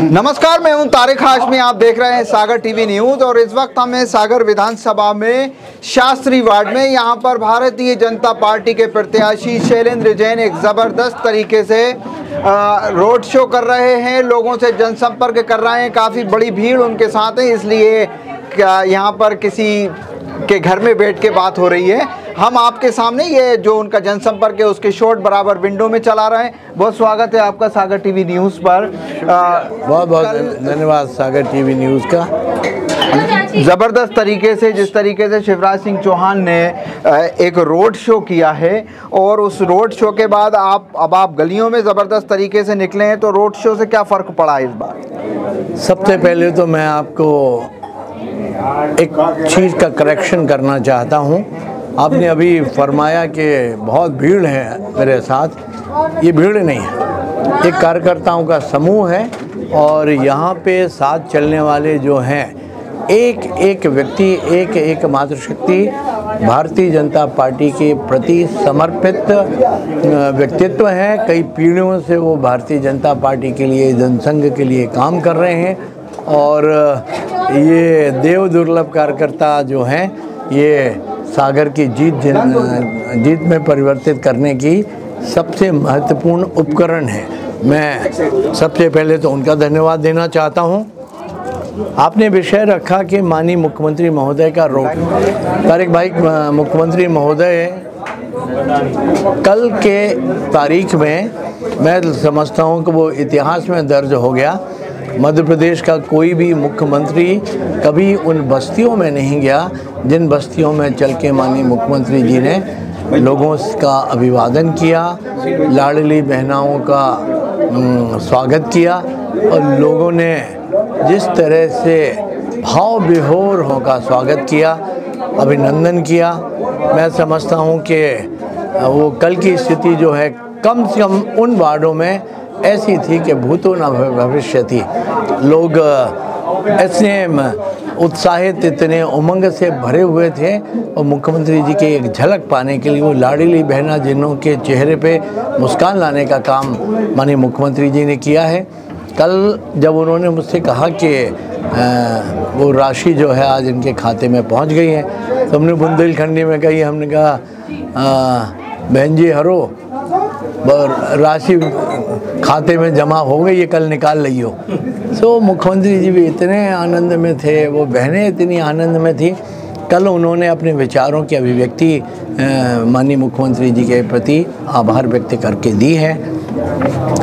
नमस्कार, मैं हूं तारिक हाशमी। आप देख रहे हैं सागर टीवी न्यूज़ और इस वक्त हम हैं सागर विधानसभा में शास्त्री वार्ड में। यहां पर भारतीय जनता पार्टी के प्रत्याशी शैलेंद्र जैन एक ज़बरदस्त तरीके से रोड शो कर रहे हैं, लोगों से जनसंपर्क कर रहे हैं। काफ़ी बड़ी भीड़ उनके साथ है, इसलिए यहां पर किसी के घर में बैठ के बात हो रही है। हम आपके सामने ये जो उनका जनसंपर्क है उसके शॉट बराबर विंडो में चला रहे हैं। बहुत स्वागत है आपका सागर टीवी न्यूज़ पर। बहुत बहुत धन्यवाद सागर टीवी न्यूज़ का। ज़बरदस्त तरीके से जिस तरीके से शिवराज सिंह चौहान ने एक रोड शो किया है और उस रोड शो के बाद आप गलियों में ज़बरदस्त तरीके से निकले हैं, तो रोड शो से क्या फ़र्क पड़ा इस बार? सबसे पहले तो मैं आपको एक चीज़ का करेक्शन करना चाहता हूँ। आपने अभी फरमाया कि बहुत भीड़ है मेरे साथ। ये भीड़ नहीं है, एक कार्यकर्ताओं का समूह है और यहाँ पे साथ चलने वाले जो हैं एक एक व्यक्ति, एक मातृशक्ति भारतीय जनता पार्टी के प्रति समर्पित व्यक्तित्व हैं। कई पीढ़ियों से वो भारतीय जनता पार्टी के लिए, जनसंघ के लिए काम कर रहे हैं और ये देव दुर्लभ कार्यकर्ता जो हैं ये सागर की जीत में परिवर्तित करने की सबसे महत्वपूर्ण उपकरण है। मैं सबसे पहले तो उनका धन्यवाद देना चाहता हूं। आपने विषय रखा कि माननीय मुख्यमंत्री महोदय का रोड। तारिक भाई, मुख्यमंत्री महोदय कल के तारीख में मैं समझता हूं कि वो इतिहास में दर्ज हो गया। मध्य प्रदेश का कोई भी मुख्यमंत्री कभी उन बस्तियों में नहीं गया जिन बस्तियों में चल के माननीय मुख्यमंत्री जी ने लोगों का अभिवादन किया, लाडली बहनाओं का स्वागत किया और लोगों ने जिस तरह से भाव विभोर होकर स्वागत किया, अभिनंदन किया। मैं समझता हूँ कि वो कल की स्थिति जो है कम से कम उन वार्डों में ऐसी थी कि भूतो न भविष्य थी। लोग ऐसे उत्साहित, इतने उमंग से भरे हुए थे और मुख्यमंत्री जी के एक झलक पाने के लिए वो लाडली बहना जिन्हों के चेहरे पे मुस्कान लाने का काम माननीय मुख्यमंत्री जी ने किया है। कल जब उन्होंने मुझसे कहा कि वो राशि जो है आज इनके खाते में पहुंच गई है, तो हमने बुंदेलखंडी में कही, हमने कहा बहन जी हरो राशि खाते में जमा हो गई, ये कल निकाल लियो। सो मुख्यमंत्री जी भी इतने आनंद में थे, वो बहनें इतनी आनंद में थी। कल उन्होंने अपने विचारों की अभिव्यक्ति माननीय मुख्यमंत्री जी के प्रति आभार व्यक्त करके दी है।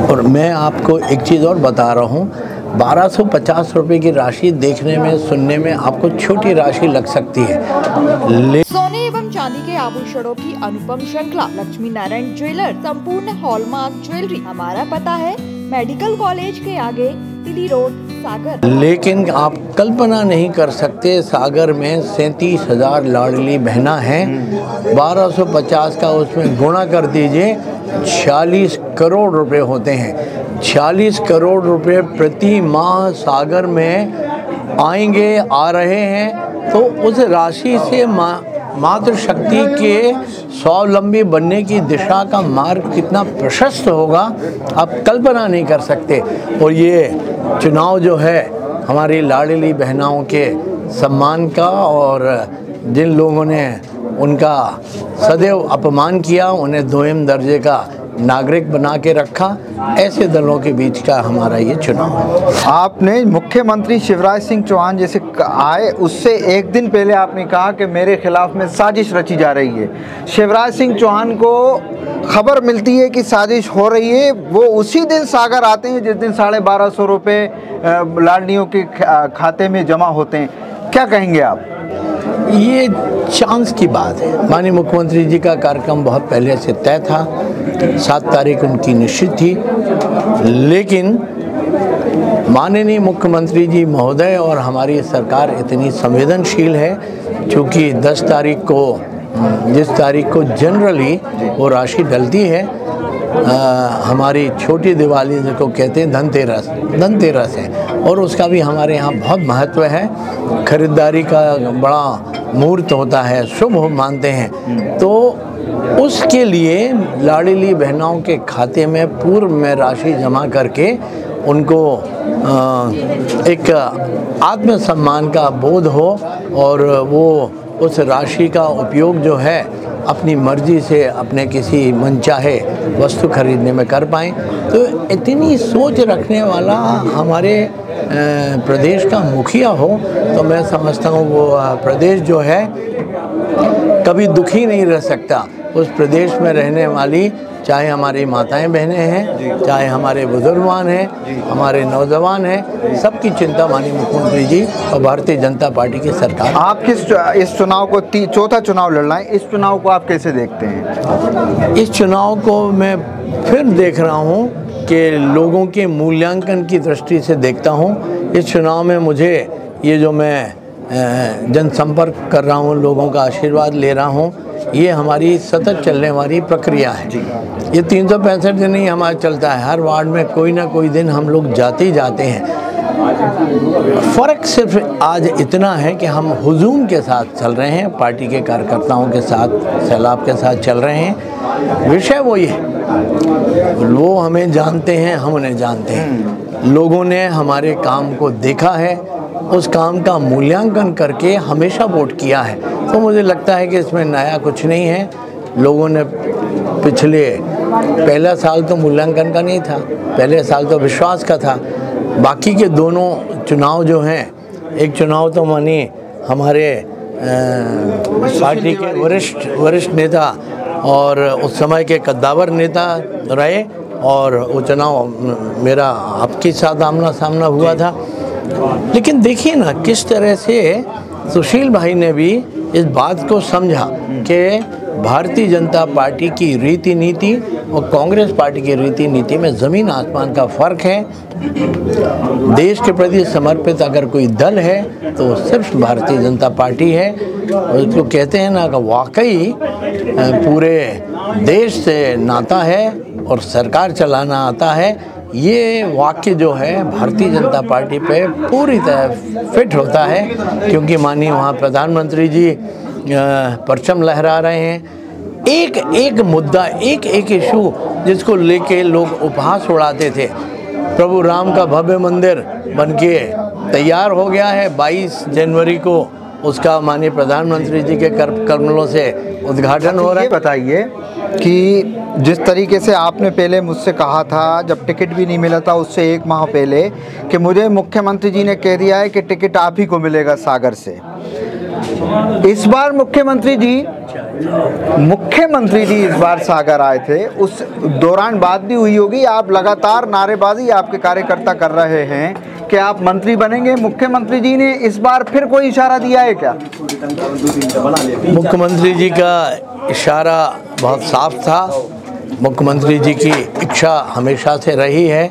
और मैं आपको एक चीज़ और बता रहा हूँ, 1250 रुपये की राशि देखने में, सुनने में आपको छोटी राशि लग सकती है। सोने एवं चांदी के आभूषणों की अनुपम श्रृंखला लक्ष्मी नारायण ज्वेलर, संपूर्ण हॉलमार्क ज्वेलरी। हमारा पता है मेडिकल कॉलेज के आगे, तिली रोड, सागर। लेकिन आप कल्पना नहीं कर सकते, सागर में 37,000 लाडली बहना हैं। 1250 का उसमें गुणा कर दीजिए, 46 करोड़ रुपए होते हैं। 46 करोड़ रुपए प्रति माह सागर में आएंगे, आ रहे हैं। तो उस राशि से मातृशक्ति के स्वावलंबी बनने की दिशा का मार्ग कितना प्रशस्त होगा, आप कल्पना नहीं कर सकते। और ये चुनाव जो है हमारी लाडली बहनाओं के सम्मान का, और जिन लोगों ने उनका सदैव अपमान किया, उन्हें दोयम दर्जे का नागरिक बना के रखा, ऐसे दलों के बीच का हमारा ये चुनाव है। आपने मुख्यमंत्री शिवराज सिंह चौहान जैसे आए उससे एक दिन पहले आपने कहा कि मेरे खिलाफ में साजिश रची जा रही है। शिवराज सिंह चौहान को खबर मिलती है कि साजिश हो रही है, वो उसी दिन सागर आते हैं जिस दिन 1250 रुपये लाडलियों के खाते में जमा होते हैं। क्या कहेंगे आप? ये चांस की बात है। माननीय मुख्यमंत्री जी का कार्यक्रम बहुत पहले से तय था, 7 तारीख उनकी निश्चित थी, लेकिन माननीय मुख्यमंत्री जी महोदय और हमारी सरकार इतनी संवेदनशील है, चूँकि 10 तारीख को, जिस तारीख को जनरली वो राशि डलती है, हमारी छोटी दिवाली जिसको कहते हैं धनतेरस है, और उसका भी हमारे यहाँ बहुत महत्व है। खरीदारी का बड़ा मुहूर्त होता है, शुभ मानते हैं। तो उसके लिए लाडली बहनों के खाते में पूर्व में राशि जमा करके उनको एक आत्मसम्मान का बोध हो और वो उस राशि का उपयोग जो है अपनी मर्जी से अपने किसी मनचाहे वस्तु खरीदने में कर पाएँ। तो इतनी सोच रखने वाला हमारे प्रदेश का मुखिया हो तो मैं समझता हूँ वो प्रदेश जो है कभी दुखी नहीं रह सकता। उस प्रदेश में रहने वाली चाहे हमारी माताएं बहनें हैं, चाहे हमारे बुजुर्गवान हैं, हमारे नौजवान हैं, सबकी चिंता माननीय मुख्यमंत्री जी और भारतीय जनता पार्टी की सरकार। आप किस इस चुनाव को चौथा चुनाव लड़ रहे हैं, इस चुनाव को आप कैसे देखते हैं? इस चुनाव को मैं फिर देख रहा हूँ कि लोगों के मूल्यांकन की दृष्टि से देखता हूँ। इस चुनाव में मुझे ये जो मैं जनसंपर्क कर रहा हूँ, लोगों का आशीर्वाद ले रहा हूँ, ये हमारी सतत चलने वाली प्रक्रिया है। ये 365 दिन ही हमारा चलता है। हर वार्ड में कोई ना कोई दिन हम लोग जाते ही जाते हैं। फ़र्क सिर्फ आज इतना है कि हम हुजूम के साथ चल रहे हैं, पार्टी के कार्यकर्ताओं के साथ, सैलाब के साथ चल रहे हैं। विषय वही है, वो हमें जानते हैं, हम उन्हें जानते हैं। लोगों ने हमारे काम को देखा है, उस काम का मूल्यांकन करके हमेशा वोट किया है। तो मुझे लगता है कि इसमें नया कुछ नहीं है। लोगों ने पहला साल तो मूल्यांकन का नहीं था, पहले साल तो विश्वास का था। बाकी के दोनों चुनाव जो हैं, एक चुनाव तो मानी हमारे पार्टी के वरिष्ठ नेता और उस समय के कद्दावर नेता रहे, और वो चुनाव मेरा आपके साथ आमना सामना हुआ था। लेकिन देखिए ना किस तरह से सुशील भाई ने भी इस बात को समझा कि भारतीय जनता पार्टी की रीति नीति और कांग्रेस पार्टी की रीति नीति में ज़मीन आसमान का फ़र्क है। देश के प्रति समर्पित अगर कोई दल है तो सिर्फ भारतीय जनता पार्टी है। और जो कहते हैं ना कि वाकई पूरे देश से नाता है और सरकार चलाना आता है, ये वाक्य जो है भारतीय जनता पार्टी पे पूरी तरह फिट होता है। क्योंकि मानिए वहाँ प्रधानमंत्री जी परचम लहरा रहे हैं। एक मुद्दा, एक इशू जिसको लेके लोग उपहास उड़ाते थे, प्रभु राम का भव्य मंदिर बनके तैयार हो गया है। 22 जनवरी को उसका माननीय प्रधानमंत्री जी के कमलों से उद्घाटन हो रहा है। बताइए कि जिस तरीके से आपने पहले मुझसे कहा था, जब टिकट भी नहीं मिला था उससे 1 माह पहले, कि मुझे मुख्यमंत्री जी ने कह दिया है कि टिकट आप ही को मिलेगा सागर से। इस बार मुख्यमंत्री जी इस बार सागर आए थे, उस दौरान बात भी हुई होगी। आप लगातार नारेबाजी आपके कार्यकर्ता कर रहे हैं कि आप मंत्री बनेंगे। मुख्यमंत्री जी ने इस बार फिर कोई इशारा दिया है क्या? मुख्यमंत्री जी का इशारा बहुत साफ था। मुख्यमंत्री जी की इच्छा हमेशा से रही है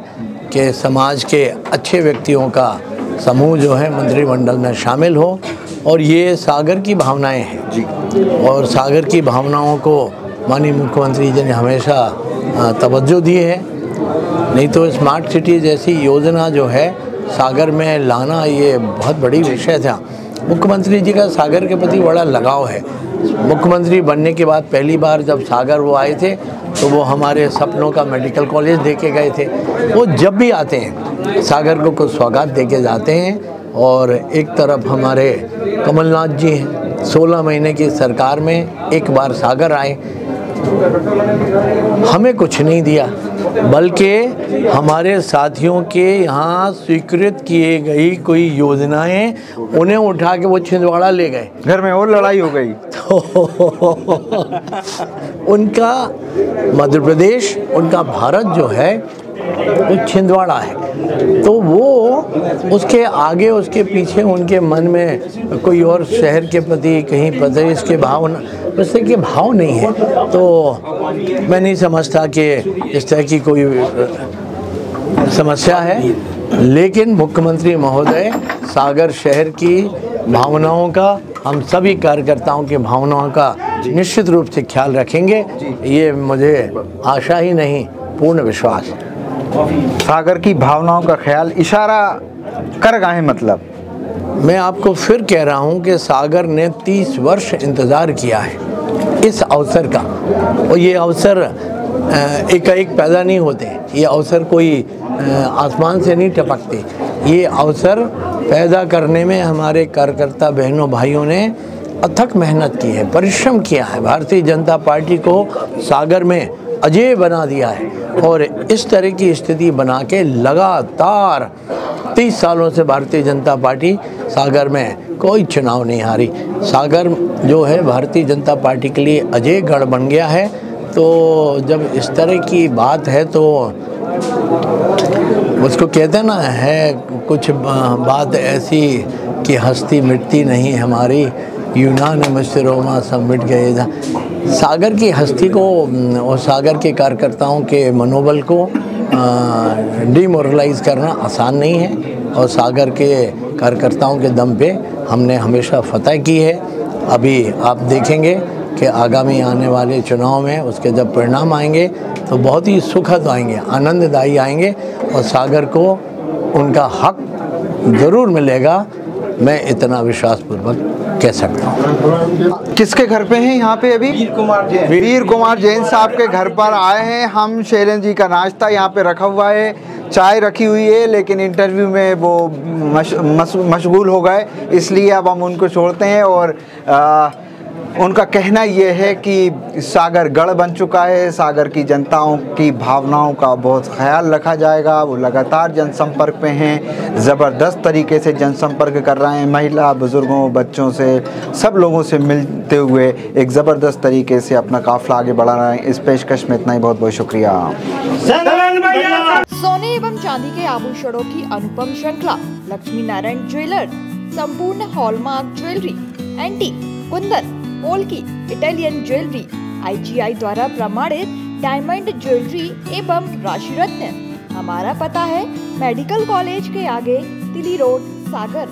कि समाज के अच्छे व्यक्तियों का समूह जो है मंत्रिमंडल में शामिल हो, और ये सागर की भावनाएं हैं जी। और सागर की भावनाओं को माननीय मुख्यमंत्री जी ने हमेशा तवज्जो दी है। नहीं तो स्मार्ट सिटी जैसी योजना जो है सागर में लाना, ये बहुत बड़ी विषय था। मुख्यमंत्री जी का सागर के प्रति बड़ा लगाव है। मुख्यमंत्री बनने के बाद पहली बार जब सागर वो आए थे तो वो हमारे सपनों का मेडिकल कॉलेज देके गए थे। वो जब भी आते हैं सागर को कुछ सौगात देके जाते हैं। और एक तरफ हमारे कमलनाथ जी हैं, 16 महीने की सरकार में एक बार सागर आए, हमें कुछ नहीं दिया, बल्कि हमारे साथियों के यहाँ स्वीकृत किए गई कोई योजनाएं उन्हें उठा के वो छिंदवाड़ा ले गए। घर में और लड़ाई हो गई तो उनका मध्य प्रदेश, उनका भारत जो है वो छिंदवाड़ा है। तो वो उसके आगे उसके पीछे उनके मन में कोई और शहर के प्रति कहीं प्रदेश के उससे के भाव नहीं है। तो मैं नहीं समझता कि इस तरह की कोई समस्या है। लेकिन मुख्यमंत्री महोदय सागर शहर की भावनाओं का, हम सभी कार्यकर्ताओं की भावनाओं का निश्चित रूप से ख्याल रखेंगे, ये मुझे आशा ही नहीं पूर्ण विश्वास है। सागर की भावनाओं का ख्याल इशारा कर गए हैं। मतलब मैं आपको फिर कह रहा हूं कि सागर ने 30 वर्ष इंतज़ार किया है इस अवसर का। और ये अवसर एकाएक पैदा नहीं होते। ये अवसर कोई आसमान से नहीं टपकती। ये अवसर पैदा करने में हमारे कार्यकर्ता बहनों भाइयों ने अथक मेहनत की है, परिश्रम किया है, भारतीय जनता पार्टी को सागर में अजेय बना दिया है और इस तरह की स्थिति बना के लगातार 30 सालों से भारतीय जनता पार्टी सागर में कोई चुनाव नहीं हारी। सागर जो है भारतीय जनता पार्टी के लिए अजेय गढ़ बन गया है। तो जब इस तरह की बात है तो उसको कहते हैं ना, है कुछ बात ऐसी कि हस्ती मिटती नहीं हमारी, यूनान मिस्रोमा सब मिट गए। सागर की हस्ती को और सागर के कार्यकर्ताओं के मनोबल को डिमोरलाइज करना आसान नहीं है और सागर के कार्यकर्ताओं के दम पे हमने हमेशा फतह की है। अभी आप देखेंगे कि आगामी आने वाले चुनाव में उसके जब परिणाम आएंगे तो बहुत ही सुखद आएंगे, आनंददायी आएंगे और सागर को उनका हक ज़रूर मिलेगा। मैं इतना विश्वासपूर्वक कह सकता हूँ। किसके घर पे हैं यहाँ पे अभी? वीर कुमार जैन साहब के घर पर आए हैं हम। शैलेंद्र जी का नाश्ता यहाँ पे रखा हुआ है, चाय रखी हुई है, लेकिन इंटरव्यू में वो मशगूल हो गए, इसलिए अब हम उनको छोड़ते हैं। और उनका कहना ये है कि सागर गढ़ बन चुका है, सागर की जनताओं की भावनाओं का बहुत ख्याल रखा जाएगा। वो लगातार जनसंपर्क पे हैं, ज़बरदस्त तरीके से जनसंपर्क कर रहे हैं, महिला बुज़ुर्गों बच्चों से सब लोगों से मिलते हुए एक ज़बरदस्त तरीके से अपना काफ़िला आगे बढ़ा रहे हैं। इस पेशकश में इतना ही, बहुत बहुत शुक्रिया। सोने एवं चांदी के आभूषणों की अनुपम श्रृंखला लक्ष्मी नारायण ज्वेलर्स, संपूर्ण hallmark jewellery, antique, Kundan, polki, Italian jewellery, IGI द्वारा प्रमाणित डायमंड ज्वेलरी एवं राशि रत्न। हमारा पता है मेडिकल कॉलेज के आगे, तिली रोड, सागर।